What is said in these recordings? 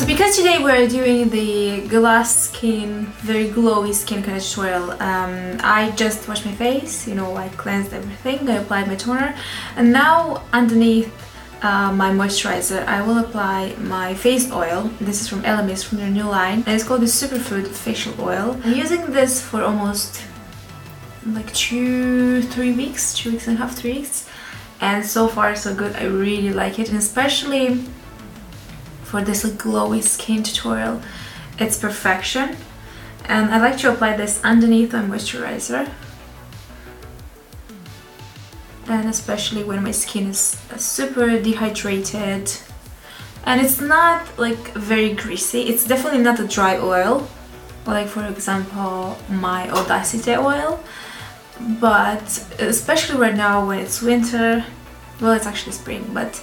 because today we're doing the glass skin, very glowy skin kind of tutorial, I just washed my face, you know, I cleansed everything, I applied my toner, and now underneath my moisturizer I will apply my face oil. This is from Elemis, from their new line, and it's called the Superfood facial oil. I'm using this for almost like 2-3 weeks, 2 weeks and a half, 3 weeks, and so far so good. I really like it, and especially for this like glowy skin tutorial, it's perfection. And I like to apply this underneath my moisturizer, and especially when my skin is super dehydrated and it's not like very greasy. It's definitely not a dry oil, like for example my Audacity oil, but especially right now when it's winter, well, it's actually spring, but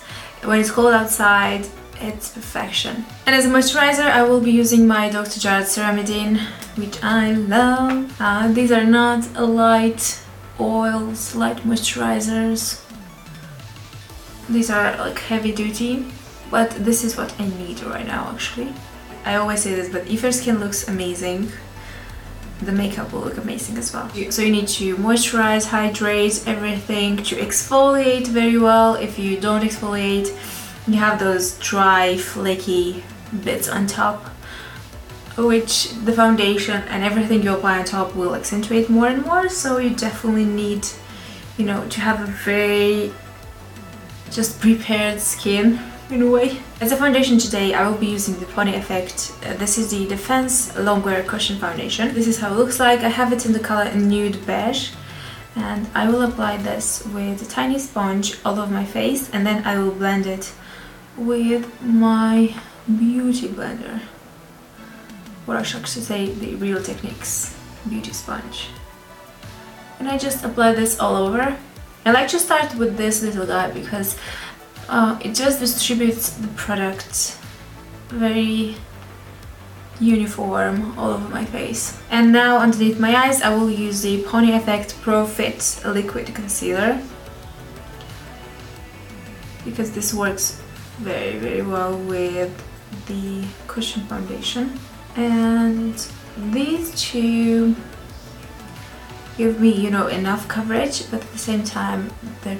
when it's cold outside, it's perfection. And as a moisturizer I will be using my DrJart Ceramidin, which I love. These are not light oils, light moisturizers. These are like heavy duty, but this is what I need right now actually. I always say this, but if your skin looks amazing, the makeup will look amazing as well. So you need to moisturize, hydrate everything, to exfoliate very well. If you don't exfoliate, you have those dry, flaky bits on top, which the foundation and everything you apply on top will accentuate more and more. So you definitely need, you know, to have a very just prepared skin in a way. As a foundation today I will be using the Pony Effect. This is the Defense Longwear Cushion Foundation. This is how it looks like. I have it in the color Nude Beige, and I will apply this with a tiny sponge all over my face, and then I will blend it with my beauty blender, or I should actually say the Real Techniques beauty sponge. And I just apply this all over. I like to start with this little guy because it just distributes the product very uniform all over my face. And now underneath my eyes I will use the Pony Effect Pro Fit Liquid Concealer, because this works very well with the cushion foundation. And these two give me, you know, enough coverage, but at the same time they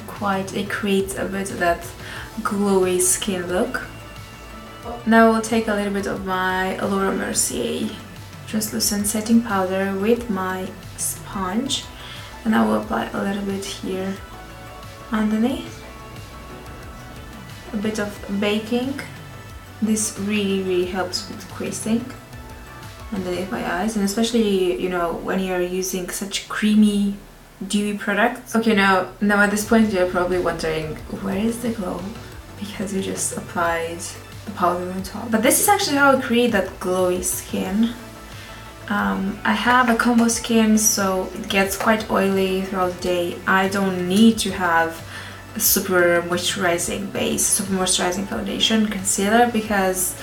create a bit of that glowy skin look. Now I will take a little bit of my Mercier translucent setting powder with my sponge, and I will apply a little bit here underneath. A bit of baking. This really helps with creasing underneath my eyes, and especially, you know, when you're using such creamy dewy products. Okay, now at this point you're probably wondering, where is the glow? Because you just applied the powder on top. But this is actually how I create that glowy skin. I have a combo skin, so it gets quite oily throughout the day. I don't need to have a super moisturizing base, super moisturizing foundation, concealer, because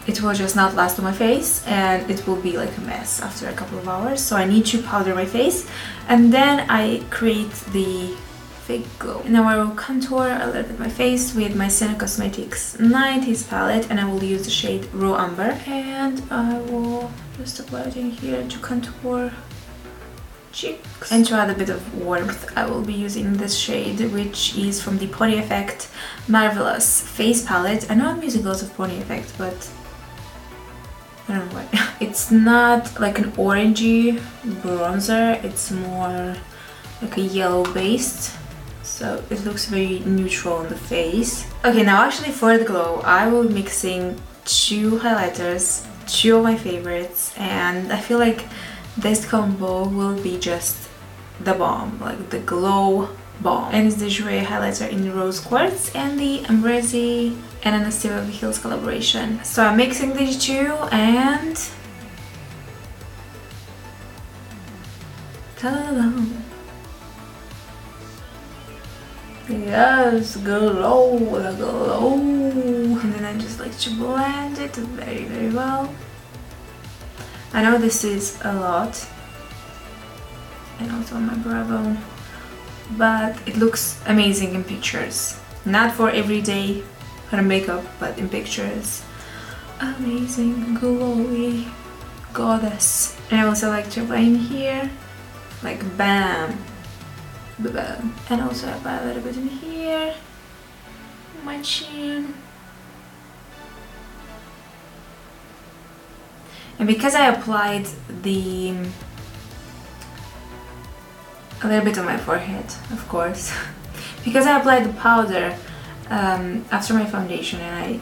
it will just not last on my face and it will be like a mess after a couple of hours. So I need to powder my face, and then I create the fake glow. Now I will contour a little bit my face with my Senna Cosmetics 90s palette, and I will use the shade Raw Umber, and I will just apply it in here to contour cheeks. And to add a bit of warmth I will be using this shade, which is from the Pony Effect Marvelous Face Palette. I know I'm using lots of Pony Effect, but I don't know why. It's not like an orangey bronzer, it's more like a yellow based, so it looks very neutral on the face. Okay, now actually for the glow I will be mixing 2 highlighters, 2 of my favorites, and I feel like this combo will be just the bomb, like the glow bomb. And it's the Jouer highlighter in Rose Quartz and the Amrezy and Anastasia Hills collaboration. So I'm mixing these 2 and ta-da! Yes, glow, the glow. And then I just like to blend it very well. I know this is a lot, and also on my brow bone, but it looks amazing in pictures. Not for everyday kind of makeup, but in pictures amazing glowy goddess. And I also like to apply in here, like bam, bam. And also apply a little bit in here, my chin. And because I applied a little bit on my forehead, of course, because I applied the powder after my foundation, and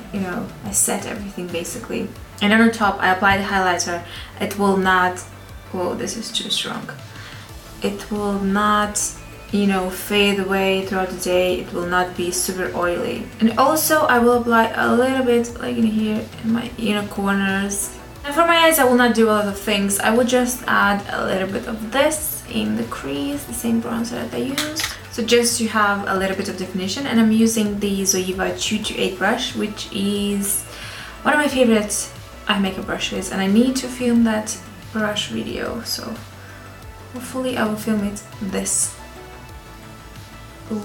I set everything basically. And on the top I applied the highlighter. It will not, whoa, this is too strong. It will not, fade away throughout the day. It will not be super oily. And also I will apply a little bit like in here in my inner corners. And for my eyes I will not do a lot of things. I will just add a little bit of this in the crease, the same bronzer that I used. So just to have a little bit of definition. And I'm using the Zoeva 228 brush, which is one of my favorite eye makeup brushes. And I need to film that brush video, so hopefully I will film it this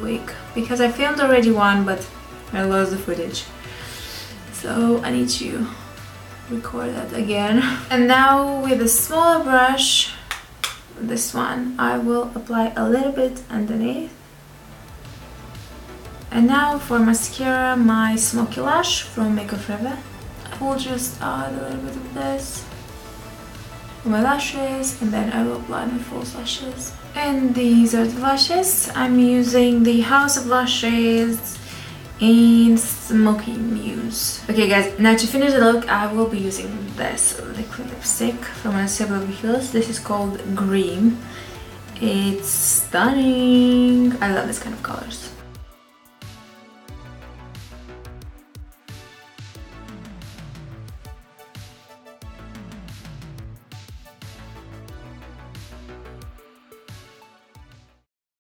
week. Because I filmed already one, but I lost the footage. So I need to record that again. And now with a smaller brush, this one, I will apply a little bit underneath. And now for mascara, my Smoky Lash from Makeup Forever. I will just add a little bit of this on my lashes, and then I will apply my false lashes. And these are the lashes. I'm using the House of Lashes in Smoky Muse. Okay guys, now to finish the look I will be using this liquid lipstick from Mercier Beverly Hills. This is called Grimm. It's stunning. I love this kind of colors.